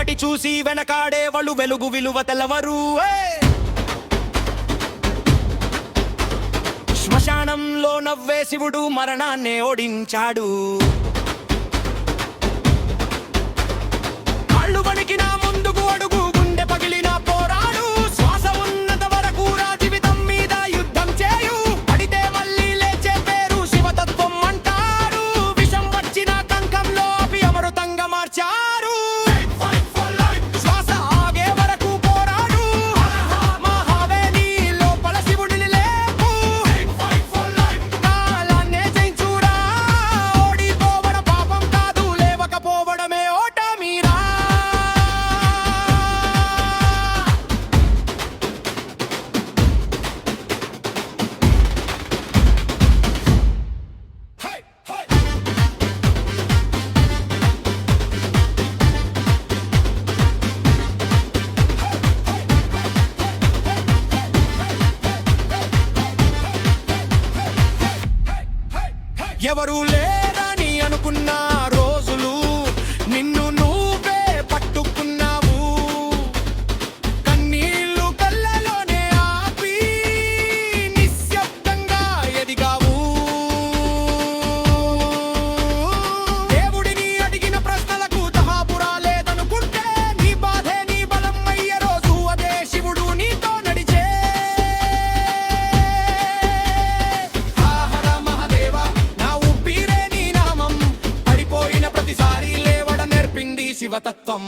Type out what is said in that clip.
చీకటి చూసి వెనకాడే వాళ్ళు వెలుగు విలువ తెలవరు. శ్మశానంలో నవ్వే శివుడు మరణాన్నే ఓడించాడు. కాళ్ళు వణికిన ముందుకు అడుగు, గుండె పగిలిన పోరాడు. శ్వాస ఉన్నంత వరకు రా జీవితం మీద యుద్ధం చేయు. పడితే మళ్ళీ లేచే పేరు శివతత్వం అంటారు. విషం వచ్చిన కంకంలో అవి అమృతంగా మార్చారు. శ్వాస ఆగే వరకు పోరాడు. మహావేలి లోపల శివుడిని లేపు. కాలాన్నే జయించురా. ఓడిపోవడం పాపం కాదు, లేవకపోవడమే ఓటమిరా. ఎవరు లేరని అనుకున్న రోజులు నిన్ను నువ్వే పట్టుకున్నావు. కన్నీళ్లు కళ్ళలోనే ఆపి నిశ్శబ్దంగా ఎదిగావు. దేవుడిని అడిగిన ప్రశ్నలకు తహాపురా లేదనుకుంటే నీ బాధే నీ బలం అయ్యే రోజు అదే శివుడు నీతో నడిచే. ప్రతిసారి లేవడ నేర్పింది శివతత్వం.